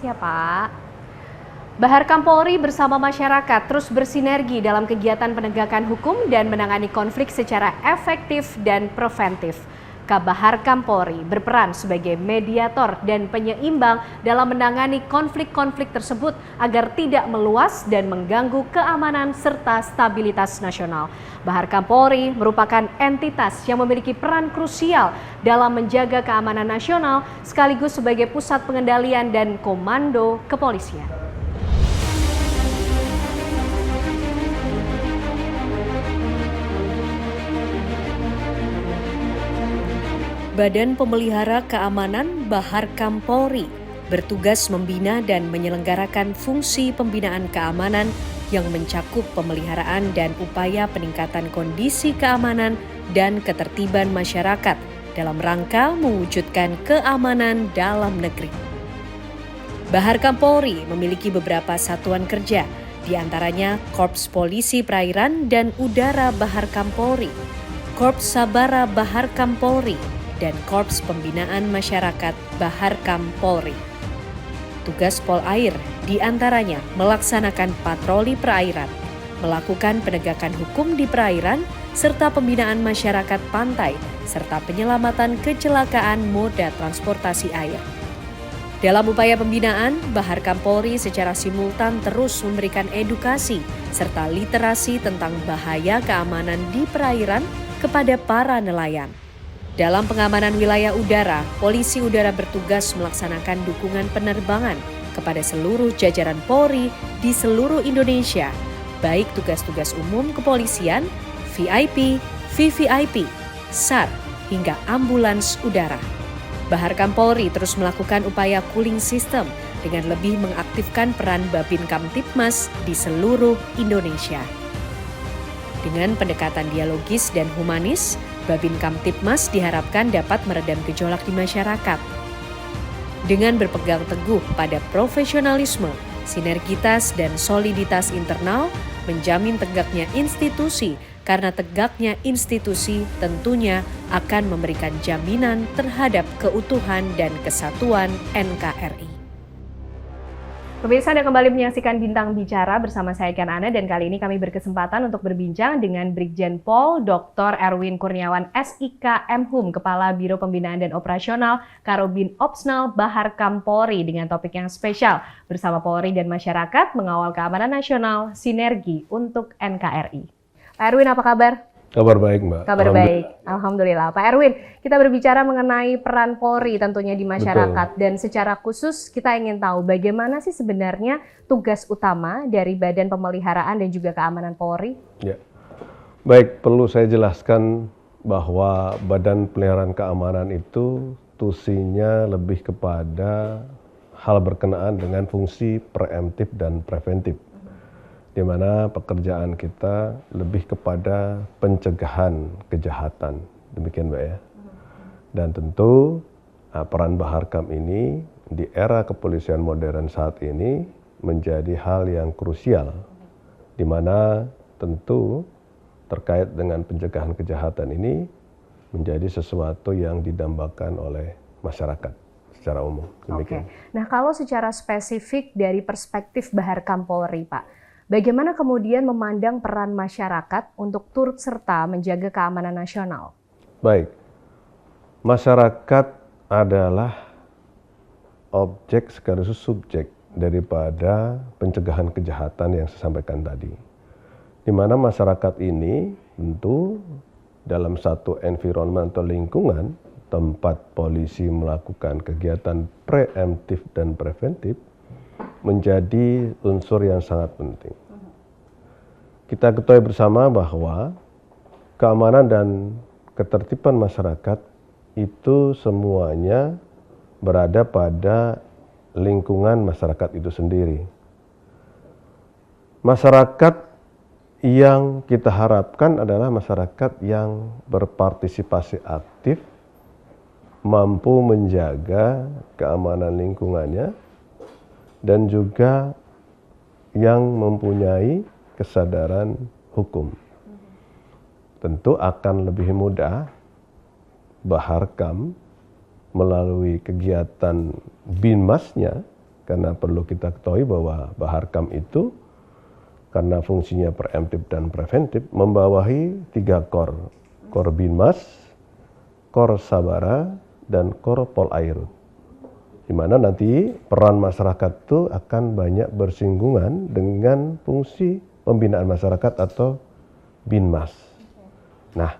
Makasih ya Pak. Bahar Kampolri bersama masyarakat terus bersinergi dalam kegiatan penegakan hukum dan menangani konflik secara efektif dan preventif. Kabahar Kampolri berperan sebagai mediator dan penyeimbang dalam menangani konflik-konflik tersebut agar tidak meluas dan mengganggu keamanan serta stabilitas nasional. Bahar Kampolri merupakan entitas yang memiliki peran krusial dalam menjaga keamanan nasional sekaligus sebagai pusat pengendalian dan komando kepolisian. Badan Pemelihara Keamanan Bahar Kampolri bertugas membina dan menyelenggarakan fungsi pembinaan keamanan yang mencakup pemeliharaan dan upaya peningkatan kondisi keamanan dan ketertiban masyarakat dalam rangka mewujudkan keamanan dalam negeri. Bahar Kampolri memiliki beberapa satuan kerja, di antaranya Korps Polisi Perairan dan Udara Bahar Kampolri, Korps Sabara Bahar Kampolri, dan Korps Pembinaan Masyarakat Bahar Kampolri. Tugas Polair diantaranya melaksanakan patroli perairan, melakukan penegakan hukum di perairan, serta pembinaan masyarakat pantai, serta penyelamatan kecelakaan moda transportasi air. Dalam upaya pembinaan, Bahar Kampolri secara simultan terus memberikan edukasi serta literasi tentang bahaya keamanan di perairan kepada para nelayan. Dalam pengamanan wilayah udara, Polisi Udara bertugas melaksanakan dukungan penerbangan kepada seluruh jajaran Polri di seluruh Indonesia, baik tugas-tugas umum kepolisian, VIP, VVIP, SAR, hingga ambulans udara. Bahar Kampolri terus melakukan upaya cooling system dengan lebih mengaktifkan peran Babin Kamtipmas di seluruh Indonesia. Dengan pendekatan dialogis dan humanis, Babin Kamtipmas diharapkan dapat meredam gejolak di masyarakat. Dengan berpegang teguh pada profesionalisme, sinergitas dan soliditas internal, menjamin tegaknya institusi, karena tegaknya institusi tentunya akan memberikan jaminan terhadap keutuhan dan kesatuan NKRI. Pemirsa, Anda kembali menyaksikan Bintang Bicara bersama saya Ken Ana, dan kali ini kami berkesempatan untuk berbincang dengan Brigjen Pol Dr. Erwin Kurniawan SIK Mhum, Kepala Biro Pembinaan dan Operasional Karobin Opsnal Bahar Kampolri, dengan topik yang spesial bersama Polri dan masyarakat mengawal keamanan nasional sinergi untuk NKRI. Pak Erwin, apa kabar? Kabar baik, Mbak. Kabar baik, Alhamdulillah. Pak Erwin, kita berbicara mengenai peran Polri tentunya di masyarakat. Betul. Dan secara khusus kita ingin tahu bagaimana sih sebenarnya tugas utama dari Badan Pemeliharaan dan juga Keamanan Polri? Ya. Baik, perlu saya jelaskan bahwa Badan Pemeliharaan Keamanan itu tusinya lebih kepada hal berkenaan dengan fungsi preemptif dan preventif, di mana pekerjaan kita lebih kepada pencegahan kejahatan, demikian Mbak ya. Dan tentu peran Bahar Kam ini di era kepolisian modern saat ini menjadi hal yang krusial, di mana tentu terkait dengan pencegahan kejahatan ini menjadi sesuatu yang didambakan oleh masyarakat secara umum. Demikian. Oke. Nah, kalau secara spesifik dari perspektif Bahar Kam Polri, Pak, bagaimana kemudian memandang peran masyarakat untuk turut serta menjaga keamanan nasional? Baik, masyarakat adalah objek sekaligus subjek daripada pencegahan kejahatan yang saya sampaikan tadi. Di mana masyarakat ini tentu dalam satu environment atau lingkungan tempat polisi melakukan kegiatan preemptif dan preventif menjadi unsur yang sangat penting. Kita ketahui bersama bahwa keamanan dan ketertiban masyarakat itu semuanya berada pada lingkungan masyarakat itu sendiri. Masyarakat yang kita harapkan adalah masyarakat yang berpartisipasi aktif, mampu menjaga keamanan lingkungannya, dan juga yang mempunyai kesadaran hukum. Tentu akan lebih mudah Bahar Kam melalui kegiatan Binmasnya Karena perlu kita ketahui bahwa Baharkam itu karena fungsinya preemptif dan preventif membawahi 3 KOR. KOR Binmas, KOR Sabara, dan KOR Polairut. Di mana nanti peran masyarakat itu akan banyak bersinggungan dengan fungsi pembinaan masyarakat atau Binmas. Nah,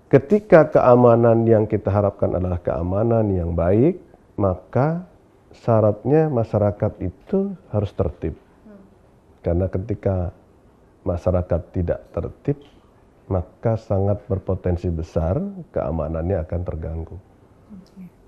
ketika keamanan yang kita harapkan adalah keamanan yang baik, maka syaratnya masyarakat itu harus tertib. Karena ketika masyarakat tidak tertib, maka sangat berpotensi besar keamanannya akan terganggu.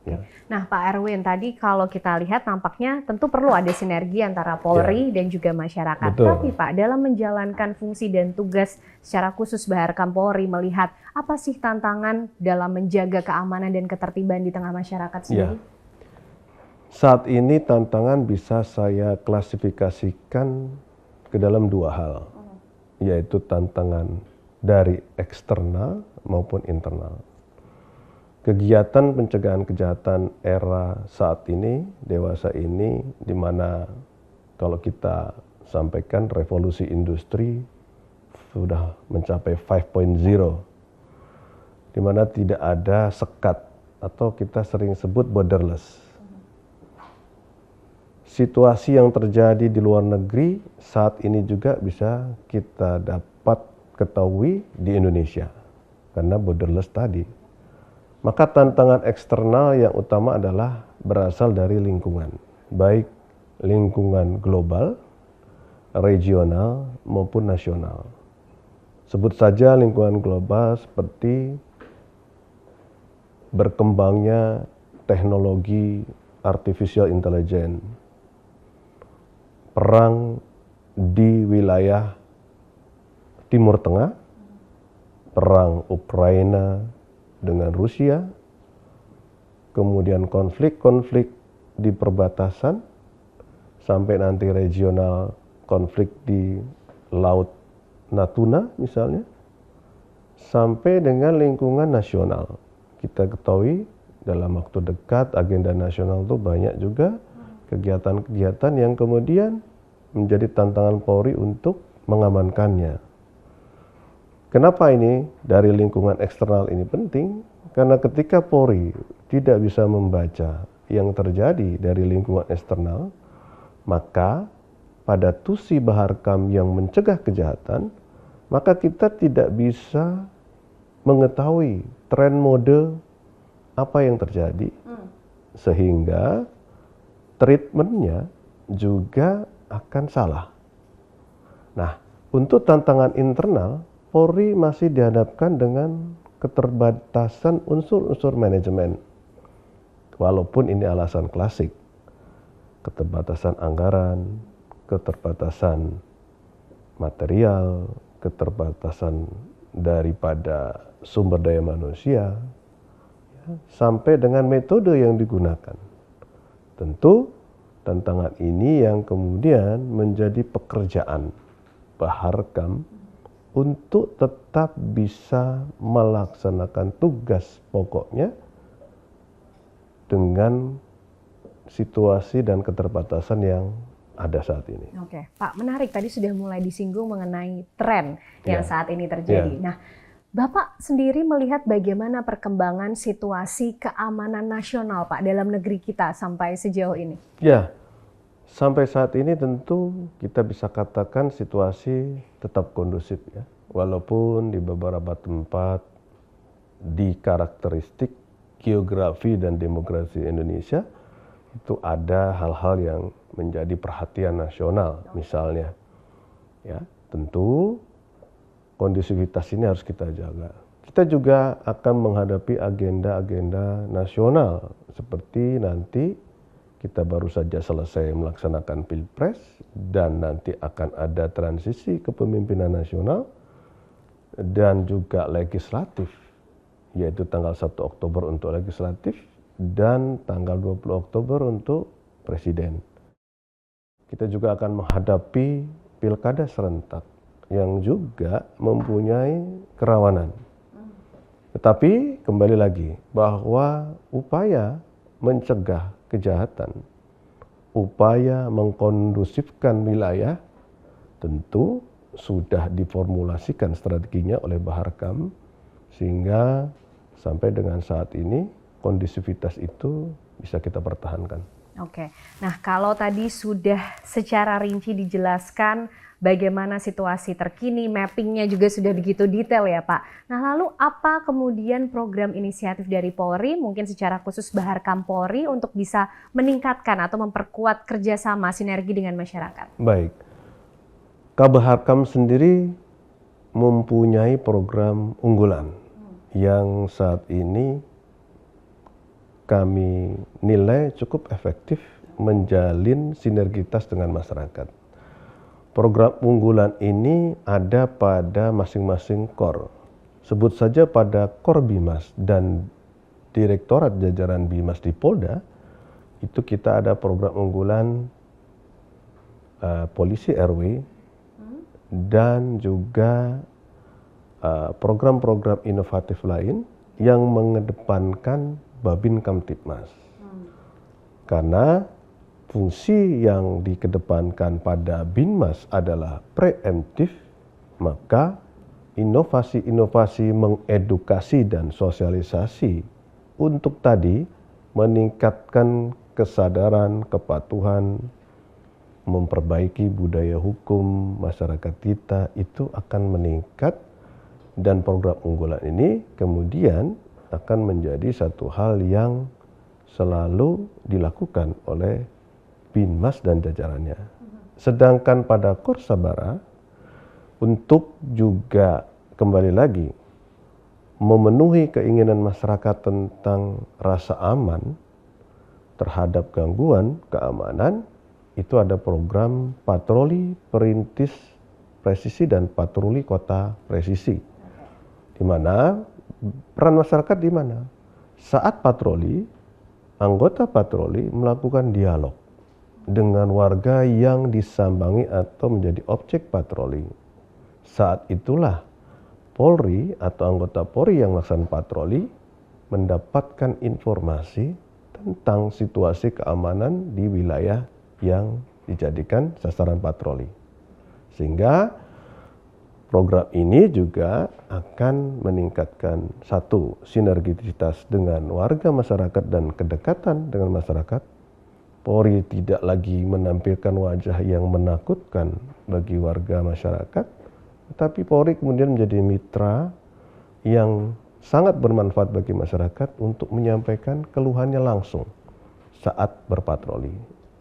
Ya. Nah, Pak Erwin, tadi kalau kita lihat nampaknya tentu perlu ada sinergi antara Polri dan juga masyarakat. Betul. Tapi Pak, dalam menjalankan fungsi dan tugas secara khusus Baharkam Polri melihat apa sih tantangan dalam menjaga keamanan dan ketertiban di tengah masyarakat sendiri? Saat ini tantangan bisa saya klasifikasikan ke dalam 2 hal, yaitu tantangan dari eksternal maupun internal. Kegiatan pencegahan kejahatan era saat ini, dewasa ini, di mana kalau kita sampaikan revolusi industri sudah mencapai 5.0, di mana tidak ada sekat atau kita sering sebut borderless. Situasi yang terjadi di luar negeri saat ini juga bisa kita dapat ketahui di Indonesia karena borderless tadi. Maka tantangan eksternal yang utama adalah berasal dari lingkungan, baik lingkungan global, regional maupun nasional. Sebut saja lingkungan global seperti berkembangnya teknologi artificial intelligence, perang di wilayah Timur Tengah, perang Ukraina dengan Rusia, kemudian konflik-konflik di perbatasan, sampai nanti regional konflik di Laut Natuna misalnya, sampai dengan lingkungan nasional. Kita ketahui dalam waktu dekat agenda nasional itu banyak juga kegiatan-kegiatan yang kemudian menjadi tantangan Polri untuk mengamankannya. Kenapa ini dari lingkungan eksternal ini penting? Karena ketika Polri tidak bisa membaca yang terjadi dari lingkungan eksternal, maka pada tusi Baharkam yang mencegah kejahatan, maka kita tidak bisa mengetahui tren mode apa yang terjadi, sehingga treatmentnya juga akan salah. Nah, untuk tantangan internal, Polri masih dihadapkan dengan keterbatasan unsur-unsur manajemen. Walaupun ini alasan klasik, keterbatasan anggaran, keterbatasan material, keterbatasan daripada sumber daya manusia, sampai dengan metode yang digunakan. Tentu tantangan ini yang kemudian menjadi pekerjaan Baharkam untuk tetap bisa melaksanakan tugas pokoknya dengan situasi dan keterbatasan yang ada saat ini. Oke, Pak, menarik. Tadi sudah mulai disinggung mengenai tren yang saat ini terjadi. Nah, Bapak sendiri melihat bagaimana perkembangan situasi keamanan nasional, Pak, dalam negeri kita sampai sejauh ini? Ya, sampai saat ini tentu kita bisa katakan situasi tetap kondusif ya. Walaupun di beberapa tempat di karakteristik geografi dan demografi Indonesia itu ada hal-hal yang menjadi perhatian nasional misalnya. Ya, tentu kondusivitas ini harus kita jaga. Kita juga akan menghadapi agenda-agenda nasional seperti nanti kita baru saja selesai melaksanakan Pilpres dan nanti akan ada transisi kepemimpinan nasional dan juga legislatif, yaitu tanggal 1 Oktober untuk legislatif dan tanggal 20 Oktober untuk presiden. Kita juga akan menghadapi pilkada serentak yang juga mempunyai kerawanan. Tetapi kembali lagi bahwa upaya mencegah kejahatan upaya mengkondusifkan wilayah tentu sudah diformulasikan strateginya oleh Baharkam sehingga sampai dengan saat ini kondusivitas itu bisa kita pertahankan. Oke, nah kalau tadi sudah secara rinci dijelaskan bagaimana situasi terkini, mappingnya juga sudah begitu detail ya Pak. Nah lalu apa kemudian program inisiatif dari Polri, mungkin secara khusus Baharkam Polri untuk bisa meningkatkan atau memperkuat kerjasama sinergi dengan masyarakat? Baik, Kabaharkam sendiri mempunyai program unggulan yang saat ini kami nilai cukup efektif menjalin sinergitas dengan masyarakat. Program unggulan ini ada pada masing-masing KOR. Sebut saja pada KOR Bimas dan Direktorat Jajaran Bimas di Polda, itu kita ada program unggulan polisi RW dan juga program-program inovatif lain yang mengedepankan Babin Kamtibmas. Karena fungsi yang dikedepankan pada Binmas adalah preemptif, maka inovasi-inovasi mengedukasi dan sosialisasi untuk tadi meningkatkan kesadaran, kepatuhan, memperbaiki budaya hukum masyarakat kita itu akan meningkat, dan program unggulan ini kemudian akan menjadi satu hal yang selalu dilakukan oleh Binmas dan jajarannya. Sedangkan pada KOR Sabara untuk juga kembali lagi memenuhi keinginan masyarakat tentang rasa aman terhadap gangguan keamanan, itu ada program patroli perintis presisi dan patroli kota presisi, di mana peran masyarakat di mana? Saat patroli, anggota patroli melakukan dialog dengan warga yang disambangi atau menjadi objek patroli. Saat itulah Polri atau anggota Polri yang melaksanakan patroli mendapatkan informasi tentang situasi keamanan di wilayah yang dijadikan sasaran patroli. Sehingga program ini juga akan meningkatkan satu, sinergisitas dengan warga masyarakat dan kedekatan dengan masyarakat. Polri tidak lagi menampilkan wajah yang menakutkan bagi warga masyarakat, tetapi Polri kemudian menjadi mitra yang sangat bermanfaat bagi masyarakat untuk menyampaikan keluhannya langsung saat berpatroli.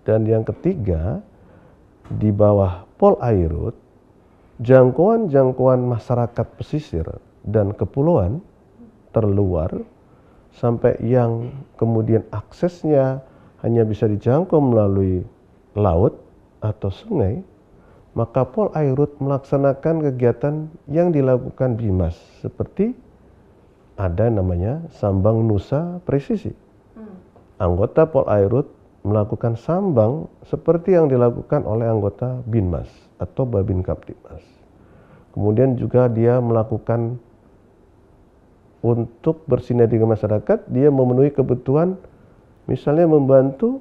Dan yang ketiga, di bawah Polairut, jangkauan masyarakat pesisir dan kepulauan terluar sampai yang kemudian aksesnya hanya bisa dijangkau melalui laut atau sungai, maka Polairut melaksanakan kegiatan yang dilakukan Bimas seperti ada namanya Sambang Nusa Presisi. Anggota Polairut melakukan sambang seperti yang dilakukan oleh anggota Binmas atau Babin Kamtibmas. Kemudian juga dia melakukan untuk bersinergi dengan masyarakat, dia memenuhi kebutuhan misalnya membantu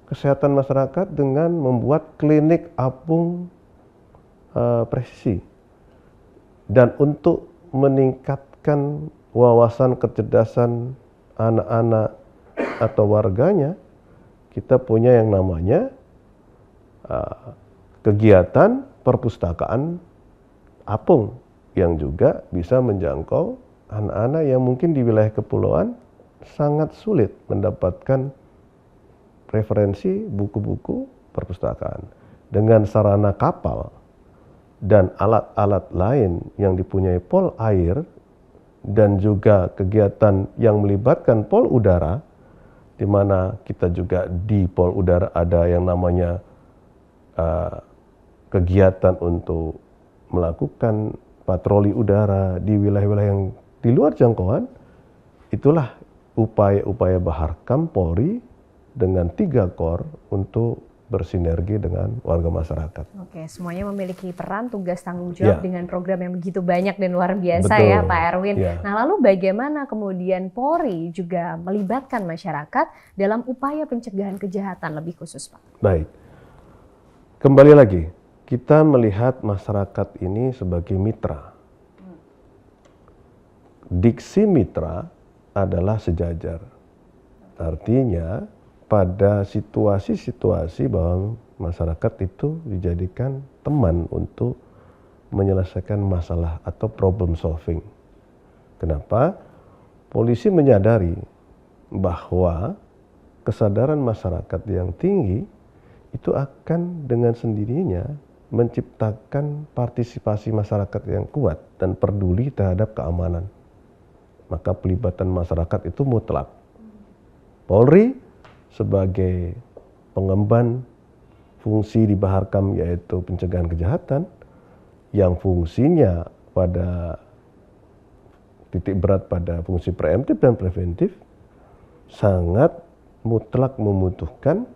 kesehatan masyarakat dengan membuat klinik apung presisi. Dan untuk meningkatkan wawasan kecerdasan anak-anak atau warganya, kita punya yang namanya kegiatan perpustakaan apung yang juga bisa menjangkau anak-anak yang mungkin di wilayah kepulauan sangat sulit mendapatkan referensi buku-buku perpustakaan. Dengan sarana kapal dan alat-alat lain yang dipunyai Polair dan juga kegiatan yang melibatkan Pol Udara, di mana kita juga di Pol Udara ada yang namanya kegiatan untuk melakukan patroli udara di wilayah-wilayah yang di luar jangkauan. Itulah upaya-upaya Baharkam Polri dengan 3 KOR untuk bersinergi dengan warga masyarakat. Oke, semuanya memiliki peran, tugas, tanggung jawab dengan program yang begitu banyak dan luar biasa. Betul. Ya Pak Erwin. Ya. Nah lalu bagaimana kemudian Polri juga melibatkan masyarakat dalam upaya pencegahan kejahatan lebih khusus Pak? Baik, kembali lagi, kita melihat masyarakat ini sebagai mitra. Diksi mitra adalah sejajar. Artinya pada situasi-situasi bahwa masyarakat itu dijadikan teman untuk menyelesaikan masalah atau problem solving. Kenapa? Polisi menyadari bahwa kesadaran masyarakat yang tinggi itu akan dengan sendirinya menciptakan partisipasi masyarakat yang kuat dan peduli terhadap keamanan. Maka pelibatan masyarakat itu mutlak. Polri sebagai pengemban fungsi di Baharkam yaitu pencegahan kejahatan yang fungsinya pada titik berat pada fungsi preemptif dan preventif sangat mutlak membutuhkan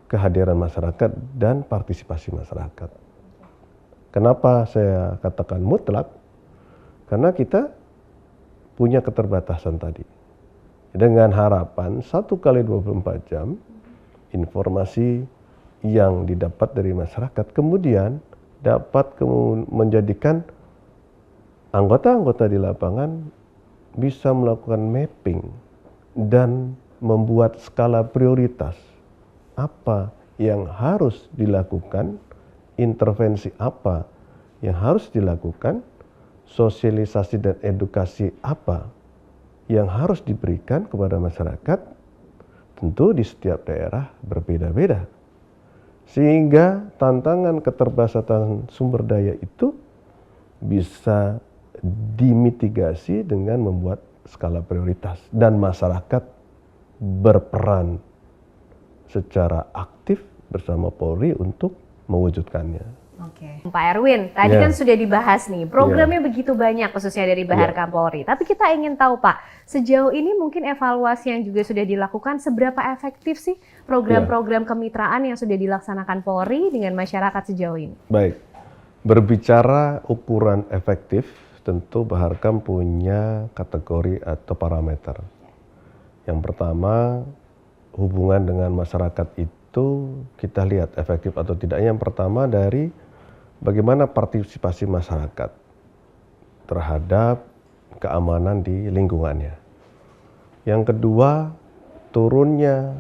kehadiran masyarakat dan partisipasi masyarakat. Kenapa saya katakan mutlak? Karena kita punya keterbatasan tadi. Dengan harapan 1 kali 24 jam informasi yang didapat dari masyarakat kemudian dapat menjadikan anggota-anggota di lapangan bisa melakukan mapping dan membuat skala prioritas apa yang harus dilakukan, intervensi apa yang harus dilakukan, sosialisasi dan edukasi apa yang harus diberikan kepada masyarakat. Tentu di setiap daerah berbeda-beda. Sehingga tantangan keterbatasan sumber daya itu bisa dimitigasi dengan membuat skala prioritas dan masyarakat berperan secara aktif bersama Polri untuk mewujudkannya. Oke, Pak Erwin, tadi kan sudah dibahas nih, programnya begitu banyak khususnya dari Baharkam Polri. Tapi kita ingin tahu Pak, sejauh ini mungkin evaluasi yang juga sudah dilakukan, seberapa efektif sih program-program kemitraan yang sudah dilaksanakan Polri dengan masyarakat sejauh ini? Baik, berbicara ukuran efektif, tentu Baharkam punya kategori atau parameter. Yang pertama, hubungan dengan masyarakat itu kita lihat efektif atau tidaknya. Yang pertama dari bagaimana partisipasi masyarakat terhadap keamanan di lingkungannya. Yang kedua, turunnya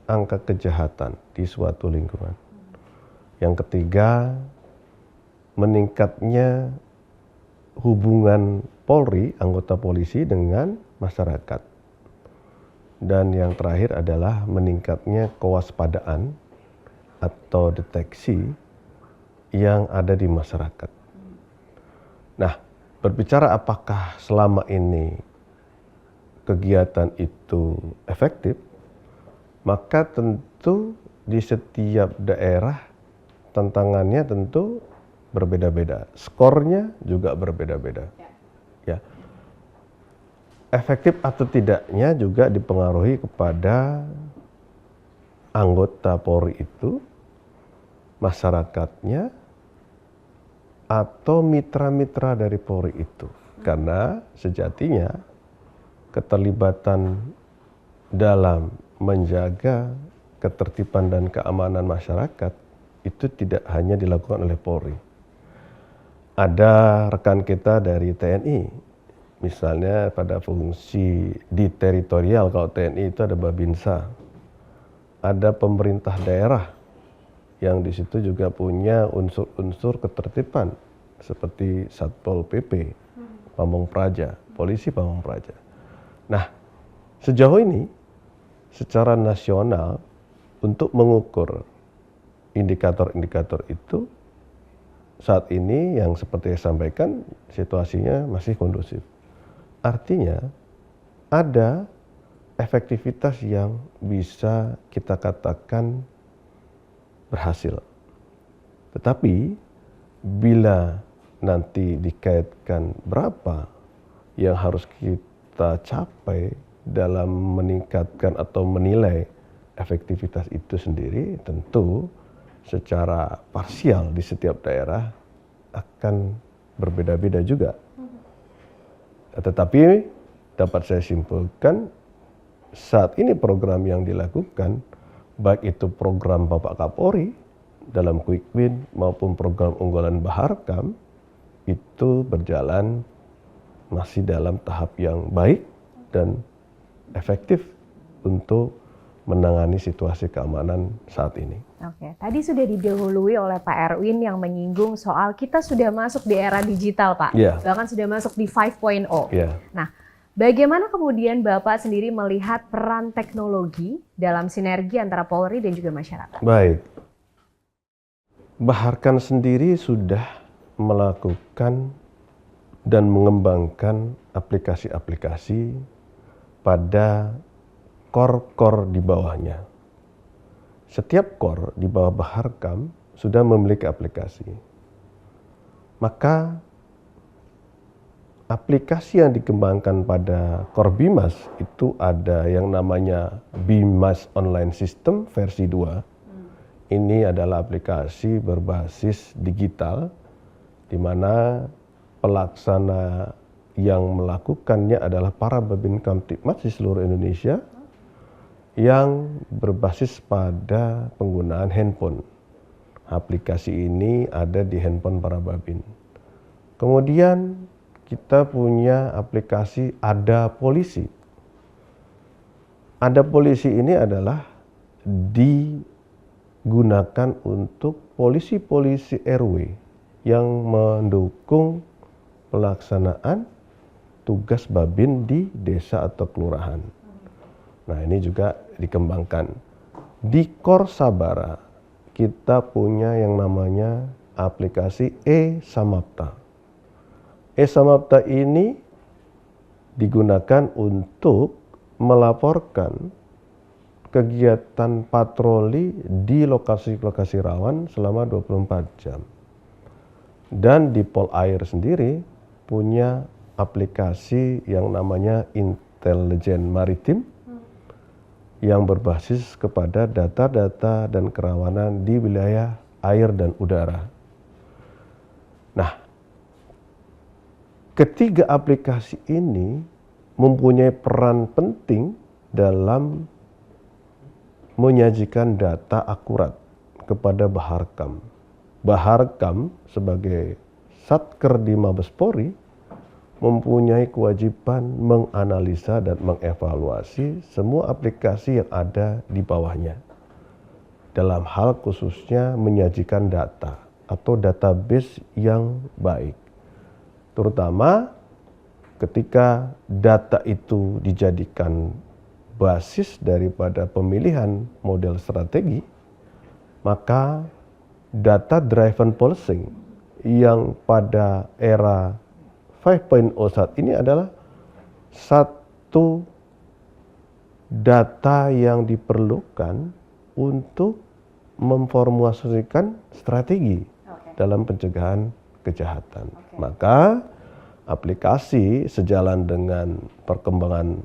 angka kejahatan di suatu lingkungan. Yang ketiga, meningkatnya hubungan Polri, anggota polisi dengan masyarakat. Dan yang terakhir adalah meningkatnya kewaspadaan atau deteksi yang ada di masyarakat. Nah, berbicara apakah selama ini kegiatan itu efektif, maka tentu di setiap daerah tantangannya tentu berbeda-beda. Skornya juga berbeda-beda. Ya. Efektif atau tidaknya juga dipengaruhi kepada anggota Polri itu, masyarakatnya, atau mitra-mitra dari Polri itu. Karena sejatinya keterlibatan dalam menjaga ketertiban dan keamanan masyarakat itu tidak hanya dilakukan oleh Polri. Ada rekan kita dari TNI, misalnya pada fungsi di teritorial, kalau TNI itu ada Babinsa. Ada pemerintah daerah yang di situ juga punya unsur-unsur ketertiban seperti Satpol PP, Pamong Praja, polisi Pamong Praja. Nah, sejauh ini secara nasional untuk mengukur indikator-indikator itu saat ini yang seperti saya sampaikan situasinya masih kondusif. Artinya ada efektivitas yang bisa kita katakan berhasil. Tetapi bila nanti dikaitkan berapa yang harus kita capai dalam meningkatkan atau menilai efektivitas itu sendiri tentu secara parsial di setiap daerah akan berbeda-beda juga. Tetapi dapat saya simpulkan saat ini program yang dilakukan, baik itu program Bapak Kapolri dalam Quick Win maupun program unggulan Baharkam, itu berjalan masih dalam tahap yang baik dan efektif untuk menangani situasi keamanan saat ini. Oke, tadi sudah didahului oleh Pak Erwin yang menyinggung soal kita sudah masuk di era digital, Pak. Yeah. Bahkan sudah masuk di 5.0. Yeah. Nah, bagaimana kemudian Bapak sendiri melihat peran teknologi dalam sinergi antara Polri dan juga masyarakat? Baik. Baharkam sendiri sudah melakukan dan mengembangkan aplikasi-aplikasi pada core di bawahnya. Setiap core di bawah Baharkam sudah memiliki aplikasi. Maka aplikasi yang dikembangkan pada core BIMAS itu ada yang namanya BIMAS Online System versi 2. Ini adalah aplikasi berbasis digital di mana pelaksana yang melakukannya adalah para Babin Kamtibmas di seluruh Indonesia yang berbasis pada penggunaan handphone. Aplikasi ini ada di handphone para Babin. Kemudian kita punya aplikasi Ada Polisi. Ada Polisi ini adalah digunakan untuk polisi-polisi RW yang mendukung pelaksanaan tugas Babin di desa atau kelurahan. Nah, ini juga dikembangkan. Di Core Sabara kita punya yang namanya aplikasi E-Samapta. E-Samapta ini digunakan untuk melaporkan kegiatan patroli di lokasi-lokasi rawan selama 24 jam. Dan di Polair sendiri punya aplikasi yang namanya Intelijen Maritim yang berbasis kepada data-data dan kerawanan di wilayah air dan udara. Nah, ketiga aplikasi ini mempunyai peran penting dalam menyajikan data akurat kepada Baharkam. Baharkam sebagai Satker di Mabes Polri mempunyai kewajiban menganalisa dan mengevaluasi semua aplikasi yang ada di bawahnya. Dalam hal khususnya menyajikan data atau database yang baik. Terutama ketika data itu dijadikan basis daripada pemilihan model strategi, maka data driven policing yang pada era 5.0 saat ini adalah satu data yang diperlukan untuk memformulasikan strategi dalam pencegahan kejahatan. Maka aplikasi sejalan dengan perkembangan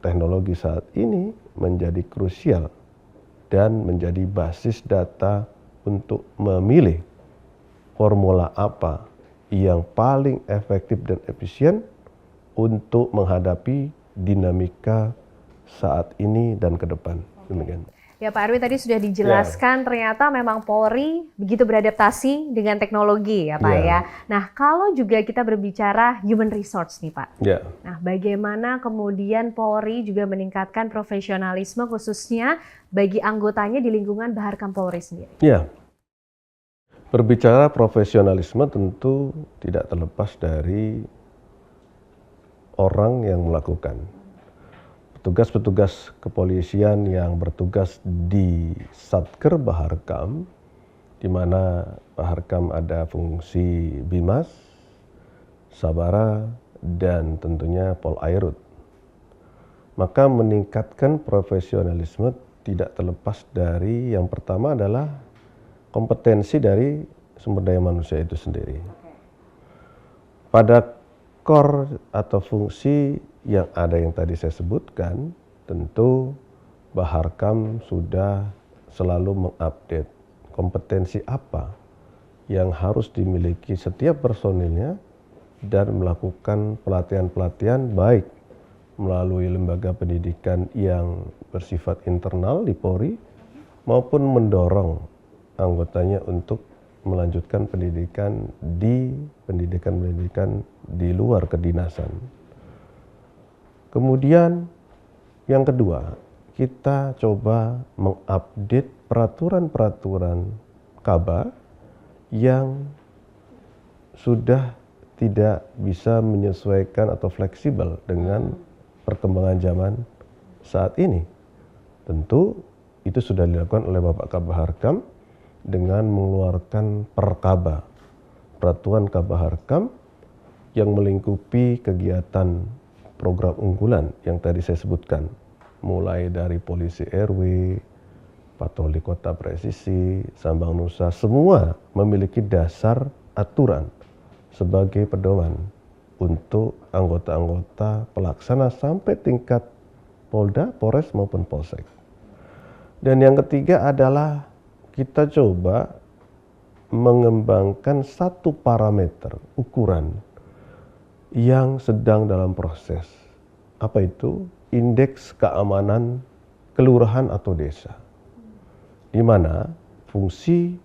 teknologi saat ini menjadi krusial dan menjadi basis data untuk memilih formula apa yang paling efektif dan efisien untuk menghadapi dinamika saat ini dan ke depan. Demikian. Ya Pak Erwin tadi sudah dijelaskan ternyata memang Polri begitu beradaptasi dengan teknologi ya Pak ya. Nah kalau juga kita berbicara human resource nih Pak. Nah bagaimana kemudian Polri juga meningkatkan profesionalisme khususnya bagi anggotanya di lingkungan Baharkam Polri sendiri? Ya, berbicara profesionalisme tentu tidak terlepas dari orang yang melakukan. Petugas-petugas kepolisian yang bertugas di Satker Baharkam, di mana Baharkam ada fungsi BIMAS, Sabara, dan tentunya Polairut. Maka meningkatkan profesionalisme tidak terlepas dari yang pertama adalah kompetensi dari sumber daya manusia itu sendiri. Pada core atau fungsi yang ada yang tadi saya sebutkan, tentu Baharkam sudah selalu mengupdate kompetensi apa yang harus dimiliki setiap personilnya dan melakukan pelatihan-pelatihan baik melalui lembaga pendidikan yang bersifat internal di Polri maupun mendorong anggotanya untuk melanjutkan pendidikan di luar kedinasan. Kemudian yang kedua, kita coba mengupdate peraturan-peraturan Kaba yang sudah tidak bisa menyesuaikan atau fleksibel dengan perkembangan zaman saat ini. Tentu itu sudah dilakukan oleh Bapak Kabaharkam dengan mengeluarkan Perkaba, Peraturan Kabaharkam yang melingkupi kegiatan program unggulan yang tadi saya sebutkan, mulai dari polisi RW, patroli kota presisi, Sambang Nusa, semua memiliki dasar aturan sebagai pedoman untuk anggota-anggota pelaksana sampai tingkat Polda, Polres maupun Polsek. Dan yang ketiga adalah kita coba mengembangkan satu parameter ukuran yang sedang dalam proses. Apa itu? Indeks keamanan kelurahan atau desa, di mana fungsi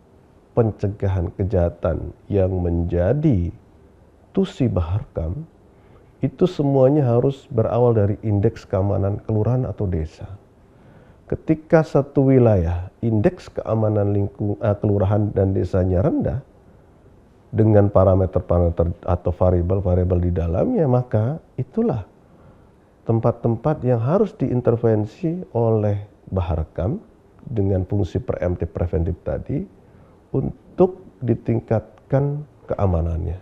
pencegahan kejahatan yang menjadi tusi Baharkam itu semuanya harus berawal dari indeks keamanan kelurahan atau desa. Ketika satu wilayah indeks keamanan kelurahan dan desanya rendah dengan parameter-parameter atau variabel-variabel di dalamnya, maka itulah tempat-tempat yang harus diintervensi oleh Baharkam dengan fungsi preemptif preventif tadi untuk ditingkatkan keamanannya.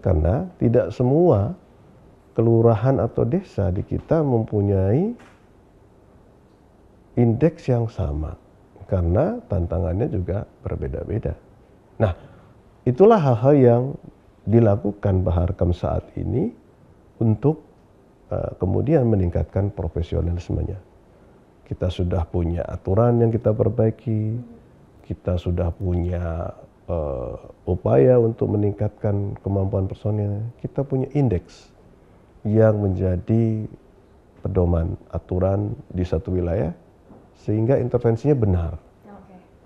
Karena tidak semua kelurahan atau desa di kita mempunyai indeks yang sama, karena tantangannya juga berbeda-beda. Nah, itulah hal-hal yang dilakukan Baharkam saat ini untuk kemudian meningkatkan profesionalismenya. Kita sudah punya aturan yang kita perbaiki, kita sudah punya upaya untuk meningkatkan kemampuan personil, kita punya indeks yang menjadi pedoman aturan di satu wilayah sehingga intervensinya benar.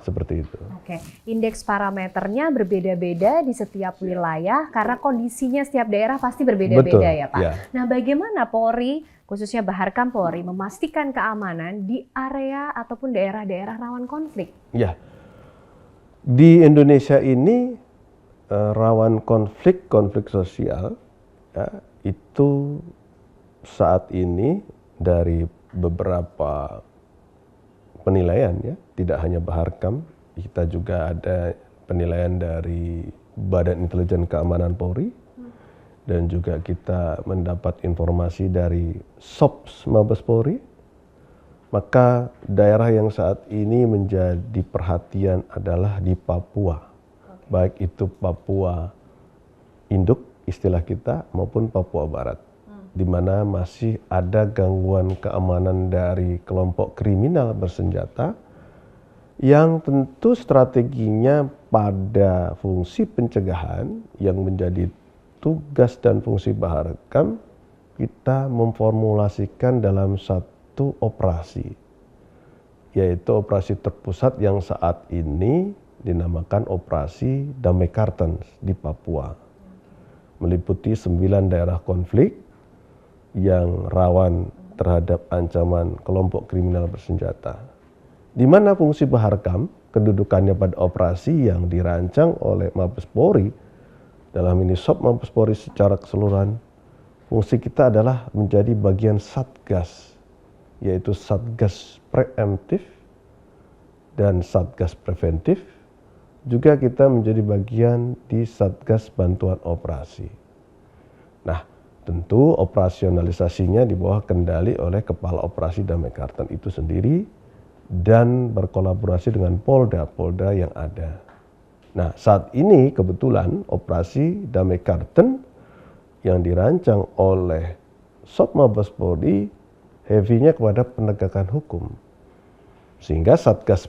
Seperti itu. Oke, indeks parameternya berbeda-beda di setiap wilayah karena kondisinya setiap daerah pasti berbeda-beda ya Pak. Ya. Nah, bagaimana Polri, khususnya Baharkam Polri, memastikan keamanan di area ataupun daerah-daerah rawan konflik? Ya, di Indonesia ini rawan konflik sosial ya, itu saat ini dari beberapa penilaian ya, tidak hanya Baharkam, kita juga ada penilaian dari Badan Intelijen Keamanan Polri dan juga kita mendapat informasi dari SOPS Mabes Polri. Maka daerah yang saat ini menjadi perhatian adalah di Papua, baik itu Papua Induk istilah kita maupun Papua Barat, di mana masih ada gangguan keamanan dari kelompok kriminal bersenjata yang tentu strateginya pada fungsi pencegahan yang menjadi tugas dan fungsi Baharkam kita memformulasikan dalam satu operasi, yaitu operasi terpusat yang saat ini dinamakan Operasi Damai Kartens di Papua, meliputi 9 daerah konflik yang rawan terhadap ancaman kelompok kriminal bersenjata. Di mana fungsi Baharkam, kedudukannya pada operasi yang dirancang oleh Mabes Polri, dalam ini SOP Mabes Polri secara keseluruhan, fungsi kita adalah menjadi bagian Satgas, yaitu Satgas Preemptif dan Satgas Preventif. Juga kita menjadi bagian di Satgas Bantuan Operasi. Nah, tentu operasionalisasinya di bawah kendali oleh Kepala Operasi Damai Kartens itu sendiri dan berkolaborasi dengan Polda yang ada. Nah, saat ini kebetulan Operasi Damai Kartens yang dirancang oleh Sop Mabes Polri heavy-nya kepada penegakan hukum. Sehingga Satgas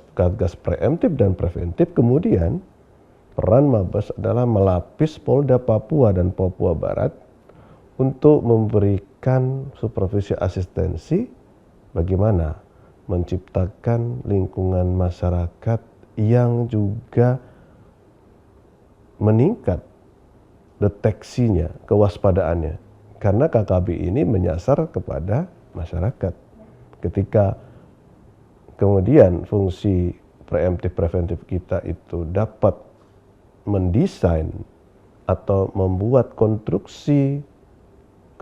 preemptif dan preventif kemudian peran Mabes adalah melapis Polda Papua dan Papua Barat untuk memberikan supervisi asistensi bagaimana menciptakan lingkungan masyarakat yang juga meningkat deteksinya, kewaspadaannya. Karena KKB ini menyasar kepada masyarakat. Ketika kemudian fungsi preemptif preventif kita itu dapat mendesain atau membuat konstruksi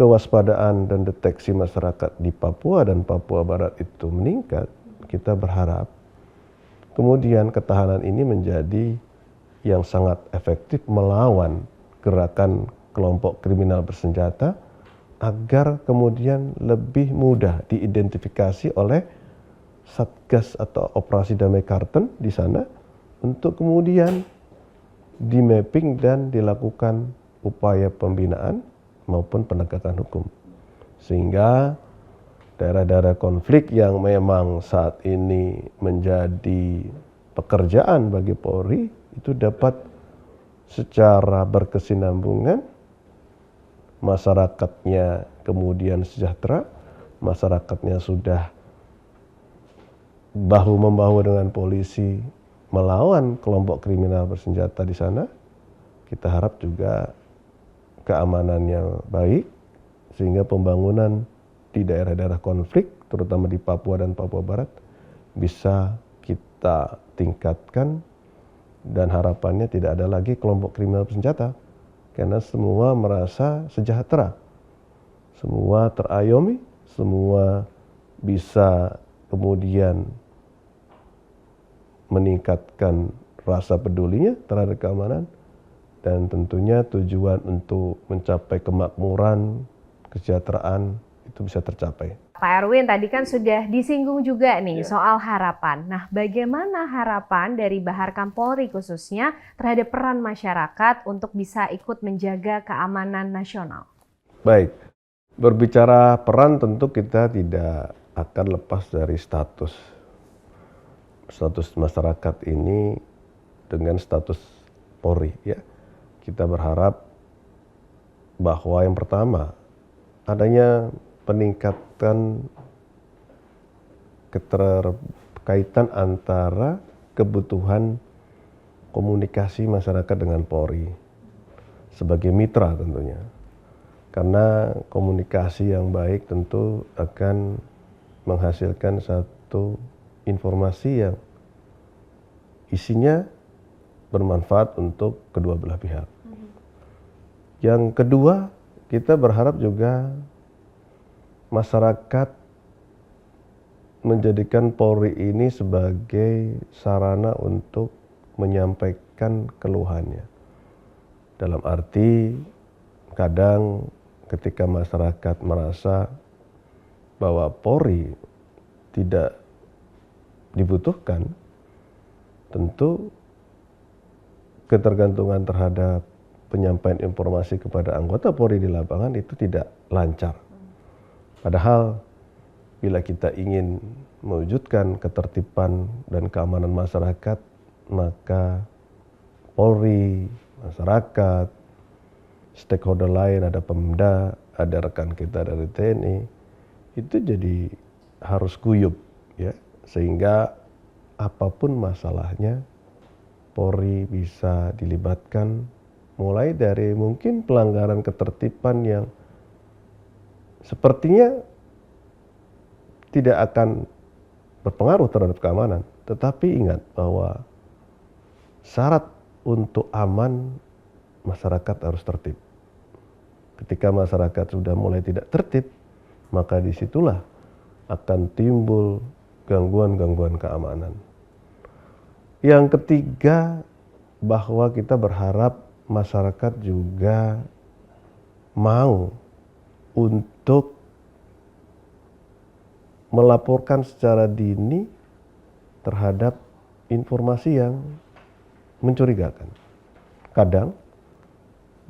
kewaspadaan dan deteksi masyarakat di Papua dan Papua Barat itu meningkat, kita berharap kemudian ketahanan ini menjadi yang sangat efektif melawan gerakan kelompok kriminal bersenjata agar kemudian lebih mudah diidentifikasi oleh Satgas atau Operasi Damai Karten di sana untuk kemudian di mapping dan dilakukan upaya pembinaan maupun penegakan hukum. Sehingga daerah-daerah konflik yang memang saat ini menjadi pekerjaan bagi Polri itu dapat secara berkesinambungan, masyarakatnya kemudian sejahtera, masyarakatnya sudah bahu-membahu dengan polisi melawan kelompok kriminal bersenjata di sana. Kita harap juga keamanannya baik, sehingga pembangunan di daerah-daerah konflik, terutama di Papua dan Papua Barat, bisa kita tingkatkan dan harapannya tidak ada lagi kelompok kriminal bersenjata, karena semua merasa sejahtera, semua terayomi, semua bisa kemudian meningkatkan rasa pedulinya terhadap keamanan, dan tentunya tujuan untuk mencapai kemakmuran, kesejahteraan itu bisa tercapai. Pak Erwin tadi kan sudah disinggung juga nih soal harapan. Nah, bagaimana harapan dari Bahar Kampolri khususnya terhadap peran masyarakat untuk bisa ikut menjaga keamanan nasional? Baik, berbicara peran tentu kita tidak akan lepas dari status masyarakat ini dengan status Polri, ya. Kita berharap bahwa yang pertama adanya peningkatan keterkaitan antara kebutuhan komunikasi masyarakat dengan Polri sebagai mitra tentunya. Karena komunikasi yang baik tentu akan menghasilkan satu informasi yang isinya bermanfaat untuk kedua belah pihak. Yang kedua, kita berharap juga masyarakat menjadikan Polri ini sebagai sarana untuk menyampaikan keluhannya. Dalam arti kadang ketika masyarakat merasa bahwa Polri tidak dibutuhkan, tentu ketergantungan terhadap penyampaian informasi kepada anggota Polri di lapangan itu tidak lancar. Padahal bila kita ingin mewujudkan ketertiban dan keamanan masyarakat, maka Polri, masyarakat, stakeholder lain, ada Pemda, ada rekan kita dari TNI, itu jadi harus guyup, ya, sehingga apapun masalahnya Polri bisa dilibatkan, mulai dari mungkin pelanggaran ketertiban yang sepertinya tidak akan berpengaruh terhadap keamanan. Tetapi ingat bahwa syarat untuk aman, masyarakat harus tertib. Ketika masyarakat sudah mulai tidak tertib, maka disitulah akan timbul gangguan-gangguan keamanan. Yang ketiga, bahwa kita berharap masyarakat juga mau untuk melaporkan secara dini terhadap informasi yang mencurigakan. Kadang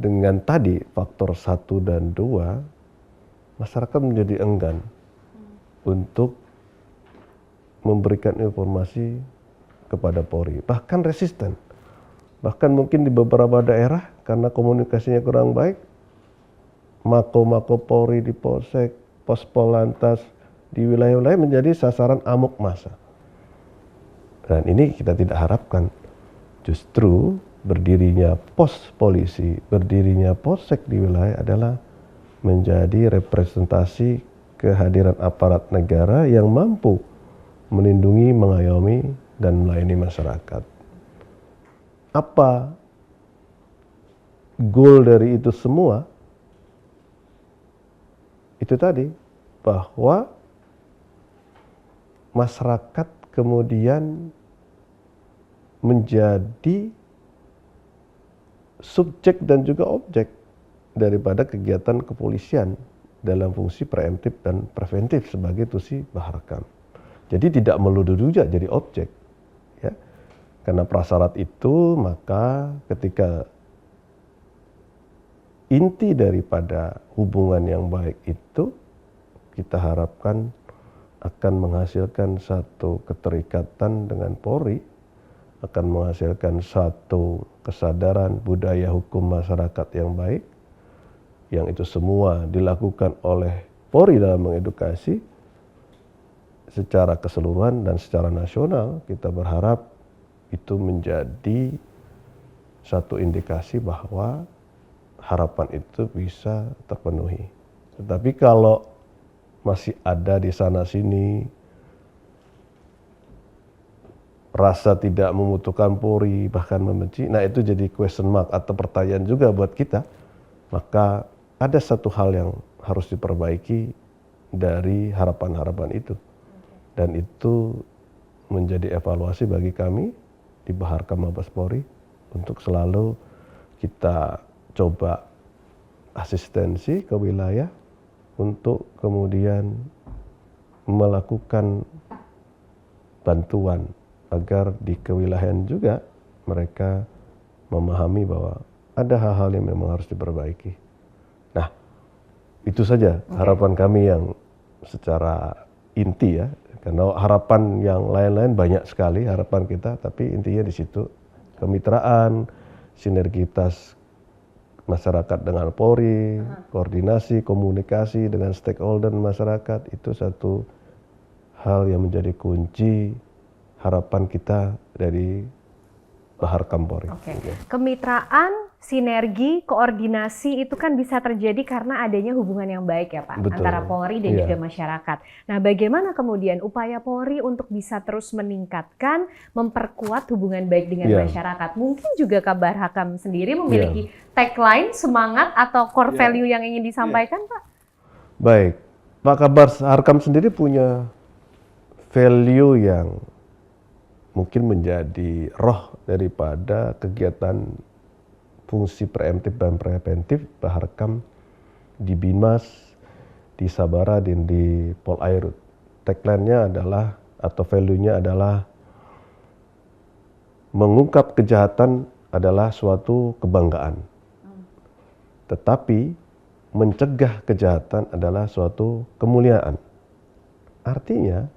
dengan tadi faktor 1 dan 2, masyarakat menjadi enggan untuk memberikan informasi kepada Polri, bahkan resisten. Bahkan mungkin di beberapa daerah karena komunikasinya kurang baik, mako-mako Polri di Polsek, pos Polantas di wilayah-wilayah menjadi sasaran amuk massa. Dan ini kita tidak harapkan. Justru berdirinya pos polisi, berdirinya polsek di wilayah adalah menjadi representasi kehadiran aparat negara yang mampu melindungi, mengayomi, dan melayani masyarakat. Apa goal dari itu semua? Itu tadi, bahwa masyarakat kemudian menjadi subjek dan juga objek daripada kegiatan kepolisian dalam fungsi preemptif dan preventif sebagai tusi baharkam. Jadi tidak melulu juga jadi objek, ya. Karena prasyarat itu, maka ketika inti daripada hubungan yang baik itu kita harapkan akan menghasilkan satu keterikatan dengan Polri, akan menghasilkan satu kesadaran budaya hukum masyarakat yang baik, yang itu semua dilakukan oleh Polri dalam mengedukasi secara keseluruhan dan secara nasional. Kita berharap itu menjadi satu indikasi bahwa harapan itu bisa terpenuhi. Tetapi kalau masih ada di sana sini rasa tidak membutuhkan Polri, bahkan membenci, nah itu jadi question mark atau pertanyaan juga buat kita. Maka ada satu hal yang harus diperbaiki dari harapan-harapan itu. Dan itu menjadi evaluasi bagi kami di Baharkam Mabes Polri untuk selalu kita coba asistensi ke wilayah untuk kemudian melakukan bantuan agar di kewilayahan juga mereka memahami bahwa ada hal-hal yang memang harus diperbaiki. Nah, itu saja harapan kami yang secara inti, ya. Karena harapan yang lain-lain banyak sekali harapan kita, tapi intinya di situ kemitraan, sinergitas masyarakat dengan Polri, koordinasi, komunikasi dengan stakeholder masyarakat, itu satu hal yang menjadi kunci harapan kita dari Baharkam Polri. Oke. Kemitraan, sinergi, koordinasi itu kan bisa terjadi karena adanya hubungan yang baik ya Pak, Betul. antara Polri dan juga masyarakat. Nah, bagaimana kemudian upaya Polri untuk bisa terus meningkatkan, memperkuat hubungan baik dengan masyarakat? Mungkin juga Kabar Hakam sendiri memiliki tagline, semangat atau core value yang ingin disampaikan Pak? Baik, Pak Kabar Hakam sendiri punya value yang mungkin menjadi roh daripada kegiatan fungsi preemptif dan preventif Baharkam di Binmas, di Sabara, dan di Polairut. Tagline-nya adalah, atau value-nya adalah, mengungkap kejahatan adalah suatu kebanggaan. Tetapi mencegah kejahatan adalah suatu kemuliaan. Artinya,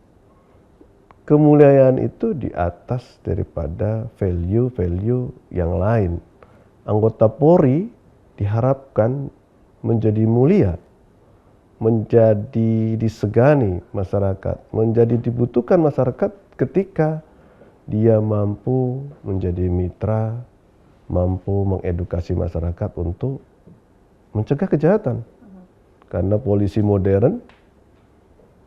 kemuliaan itu di atas daripada value-value yang lain. Anggota Polri diharapkan menjadi mulia, menjadi disegani masyarakat, menjadi dibutuhkan masyarakat ketika dia mampu menjadi mitra, mampu mengedukasi masyarakat untuk mencegah kejahatan. Karena polisi modern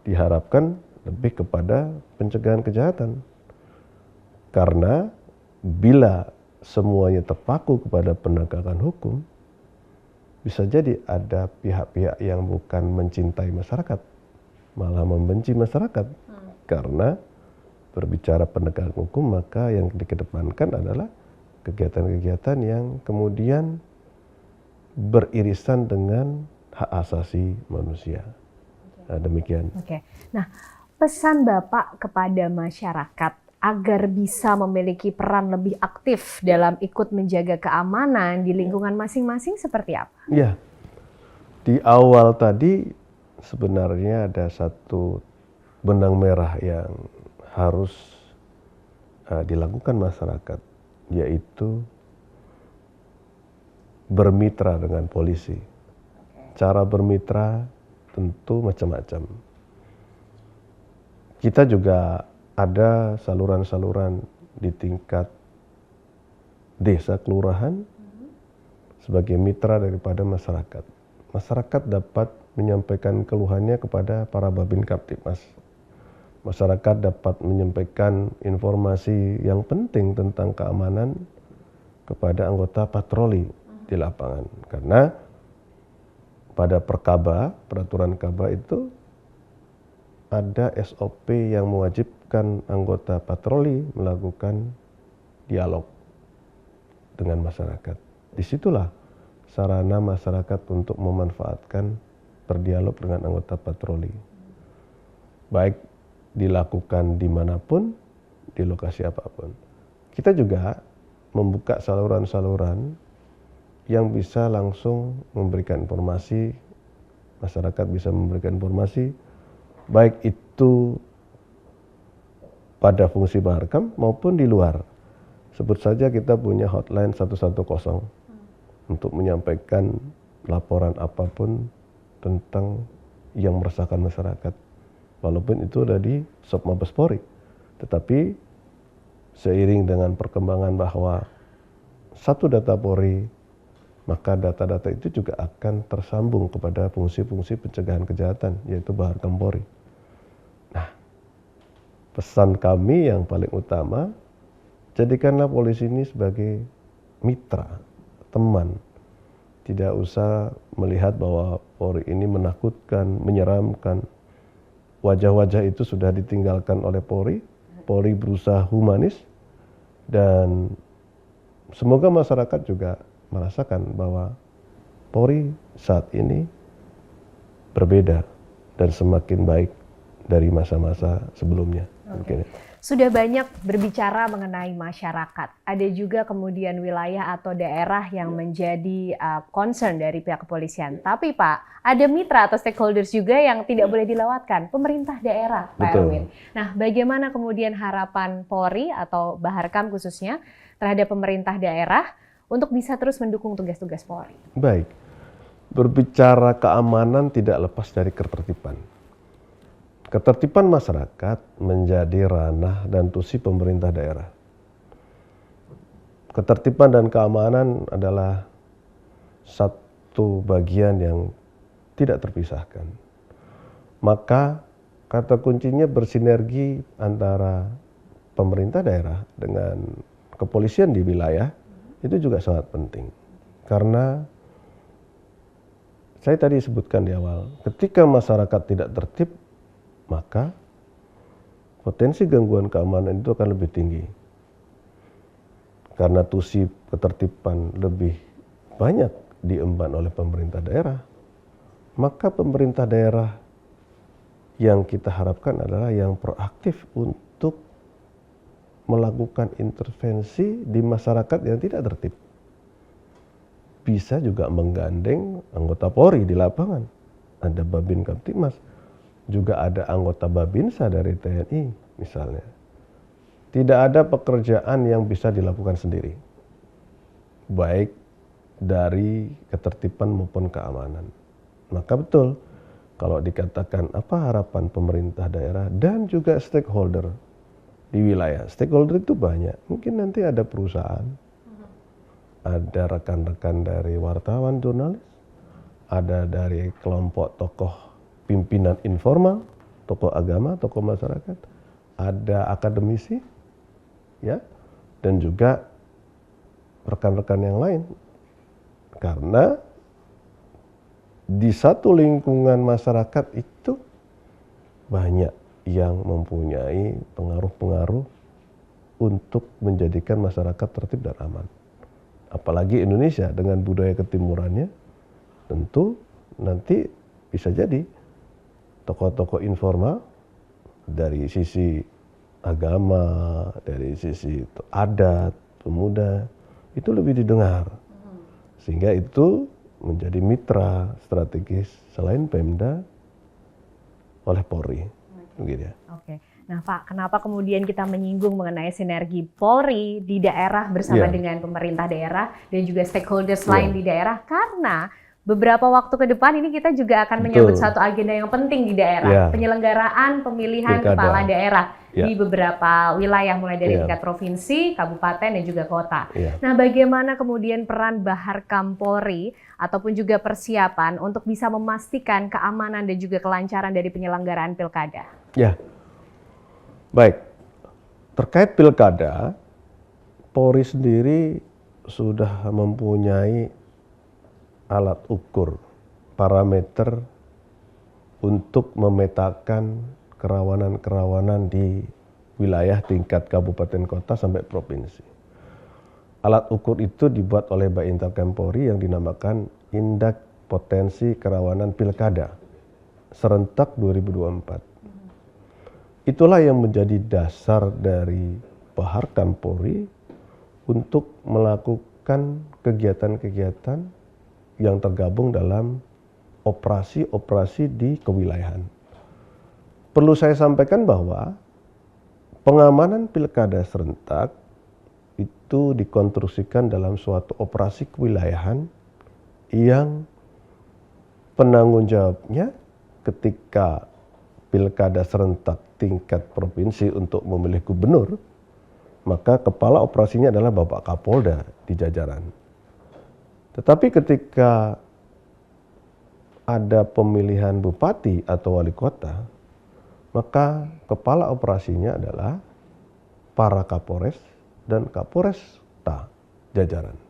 diharapkan lebih kepada pencegahan kejahatan. Karena bila semuanya terpaku kepada penegakan hukum, bisa jadi ada pihak-pihak yang bukan mencintai masyarakat, malah membenci masyarakat. Karena berbicara penegakan hukum, maka yang dikedepankan adalah kegiatan-kegiatan yang kemudian beririsan dengan hak asasi manusia. Nah, demikian. Oke. Nah, pesan Bapak kepada masyarakat agar bisa memiliki peran lebih aktif dalam ikut menjaga keamanan di lingkungan masing-masing seperti apa? Ya, di awal tadi sebenarnya ada satu benang merah yang harus dilakukan masyarakat, yaitu bermitra dengan polisi. Cara bermitra tentu macam-macam. Kita juga ada saluran-saluran di tingkat desa kelurahan sebagai mitra daripada masyarakat. Masyarakat dapat menyampaikan keluhannya kepada para Babin Kamtibmas. Masyarakat dapat menyampaikan informasi yang penting tentang keamanan kepada anggota patroli di lapangan. Karena pada Perkaba, peraturan Kaba itu ada SOP yang mewajibkan anggota patroli melakukan dialog dengan masyarakat. Disitulah sarana masyarakat untuk memanfaatkan berdialog dengan anggota patroli. Baik dilakukan dimanapun, di lokasi apapun. Kita juga membuka saluran-saluran yang bisa langsung memberikan informasi, masyarakat bisa memberikan informasi, baik itu pada fungsi Baharkam maupun di luar. Sebut saja kita punya hotline 110 untuk menyampaikan laporan apapun tentang yang meresahkan masyarakat. Walaupun itu ada di Sub Mabes Polri. Tetapi seiring dengan perkembangan bahwa satu data Polri, maka data-data itu juga akan tersambung kepada fungsi-fungsi pencegahan kejahatan, yaitu Baharkam Polri. Nah, pesan kami yang paling utama, jadikanlah polisi ini sebagai mitra, teman. Tidak usah melihat bahwa Polri ini menakutkan, menyeramkan. Wajah-wajah itu sudah ditinggalkan oleh Polri. Polri berusaha humanis dan semoga masyarakat juga merasakan bahwa Polri saat ini berbeda dan semakin baik dari masa-masa sebelumnya. Okay. Sudah banyak berbicara mengenai masyarakat. Ada juga kemudian wilayah atau daerah yang menjadi concern dari pihak kepolisian. Tapi Pak, ada mitra atau stakeholders juga yang tidak boleh dilewatkan. Pemerintah daerah, Pak Erwin. Nah, bagaimana kemudian harapan Polri atau Baharkam khususnya terhadap pemerintah daerah untuk bisa terus mendukung tugas-tugas Polri? Baik, berbicara keamanan tidak lepas dari ketertiban. Ketertiban masyarakat menjadi ranah dan tusi pemerintah daerah. Ketertiban dan keamanan adalah satu bagian yang tidak terpisahkan. Maka kata kuncinya bersinergi antara pemerintah daerah dengan kepolisian di wilayah itu juga sangat penting. Karena saya tadi sebutkan di awal, ketika masyarakat tidak tertib, maka potensi gangguan keamanan itu akan lebih tinggi. Karena tusi ketertiban lebih banyak diemban oleh pemerintah daerah, maka pemerintah daerah yang kita harapkan adalah yang proaktif untuk melakukan intervensi di masyarakat yang tidak tertib. Bisa juga menggandeng anggota Polri di lapangan. Ada Babin Kamtibmas. Juga ada anggota Babinsa dari TNI misalnya. Tidak ada pekerjaan yang bisa dilakukan sendiri. Baik dari ketertiban maupun keamanan. Maka betul kalau dikatakan apa harapan pemerintah daerah dan juga stakeholder di wilayah. Stakeholder itu banyak. Mungkin nanti ada perusahaan, ada rekan-rekan dari wartawan, jurnalis, ada dari kelompok tokoh pimpinan informal, tokoh agama, tokoh masyarakat, ada akademisi, ya, dan juga rekan-rekan yang lain. Karena di satu lingkungan masyarakat itu banyak yang mempunyai pengaruh-pengaruh untuk menjadikan masyarakat tertib dan aman. Apalagi Indonesia dengan budaya ketimurannya, tentu nanti bisa jadi tokoh-tokoh informal dari sisi agama, dari sisi adat, pemuda, itu lebih didengar. Sehingga itu menjadi mitra strategis selain Pemda oleh Polri. Begitu ya. Oke. Nah Pak, kenapa kemudian kita menyinggung mengenai sinergi Polri di daerah bersama dengan pemerintah daerah dan juga stakeholders lain di daerah? Karena beberapa waktu ke depan ini kita juga akan menyambut satu agenda yang penting di daerah, penyelenggaraan pemilihan kepala daerah di beberapa wilayah mulai dari tingkat provinsi, kabupaten dan juga kota. Nah, bagaimana kemudian peran Baharkam Polri ataupun juga persiapan untuk bisa memastikan keamanan dan juga kelancaran dari penyelenggaraan pilkada? Ya, baik. Terkait pilkada, Polri sendiri sudah mempunyai alat ukur, parameter untuk memetakan kerawanan-kerawanan di wilayah tingkat kabupaten kota sampai provinsi. Alat ukur itu dibuat oleh Baintel Polri yang dinamakan Indeks Potensi Kerawanan Pilkada Serentak 2024. Itulah yang menjadi dasar dari Baharkam Polri untuk melakukan kegiatan-kegiatan yang tergabung dalam operasi-operasi di kewilayahan. Perlu saya sampaikan bahwa pengamanan pilkada serentak itu dikonstruksikan dalam suatu operasi kewilayahan yang penanggung jawabnya ketika pilkada serentak tingkat provinsi untuk memilih gubernur, maka kepala operasinya adalah Bapak Kapolda di jajaran. Tetapi ketika ada pemilihan bupati atau wali kota, maka kepala operasinya adalah para Kapolres dan Kapolresta jajaran.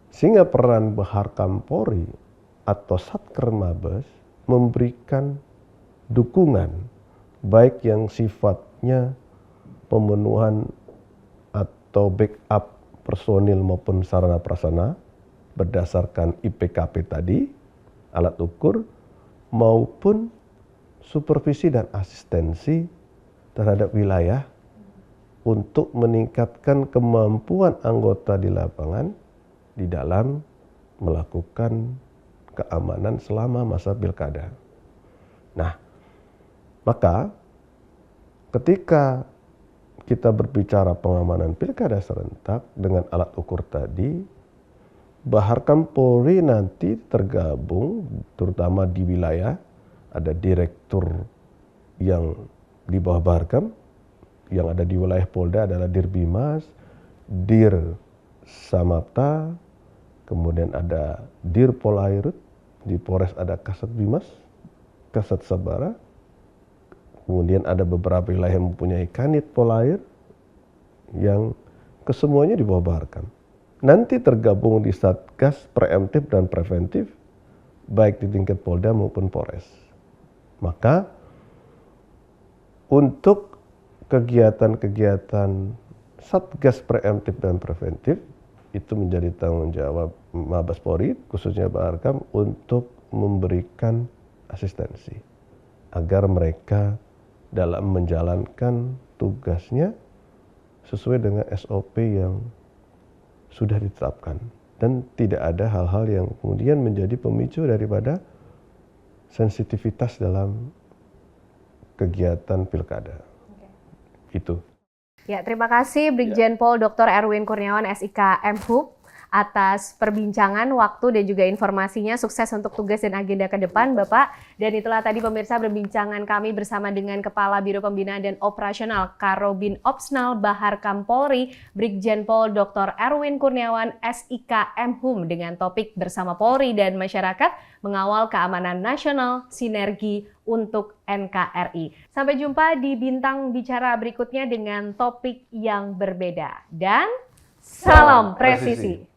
Sehingga peran Baharkam Polri atau Satker Mabes memberikan dukungan baik yang sifatnya pemenuhan atau backup personil maupun sarana prasarana berdasarkan IPKP tadi, alat ukur, maupun supervisi dan asistensi terhadap wilayah untuk meningkatkan kemampuan anggota di lapangan di dalam melakukan keamanan selama masa pilkada. Nah, maka ketika kita berbicara pengamanan pilkada serentak dengan alat ukur tadi, Baharkam Polri nanti tergabung terutama di wilayah, ada direktur yang di bawah Baharkam, yang ada di wilayah Polda adalah Dirbimas, Dir Samapta, kemudian ada Dir Polairut, di Polres ada Kasat Bimas, Kasat Sabara, kemudian ada beberapa wilayah yang mempunyai Kanit Polair, yang kesemuanya di bawah Baharkam. Nanti tergabung di Satgas Preemptif dan Preventif, baik di tingkat Polda maupun Polres. Maka untuk kegiatan-kegiatan Satgas Preemptif dan Preventif, itu menjadi tanggung jawab Mabes Polri, khususnya Baharkam, untuk memberikan asistensi agar mereka dalam menjalankan tugasnya sesuai dengan SOP yang sudah ditetapkan dan tidak ada hal-hal yang kemudian menjadi pemicu daripada sensitivitas dalam kegiatan pilkada. Itu. Ya, terima kasih Brigjen Pol Dr. Erwin Kurniawan SIK Mhub atas perbincangan, waktu dan juga informasinya. Sukses untuk tugas dan agenda ke depan, Bapak. Dan itulah tadi pemirsa perbincangan kami bersama dengan Kepala Biro Pembinaan dan Operasional Karobin Opsnal Baharkam Polri, Brigjen Pol Dr. Erwin Kurniawan SIK Mhum dengan topik bersama Polri dan masyarakat mengawal keamanan nasional sinergi untuk NKRI. Sampai jumpa di Bintang Bicara berikutnya dengan topik yang berbeda. Dan salam presisi.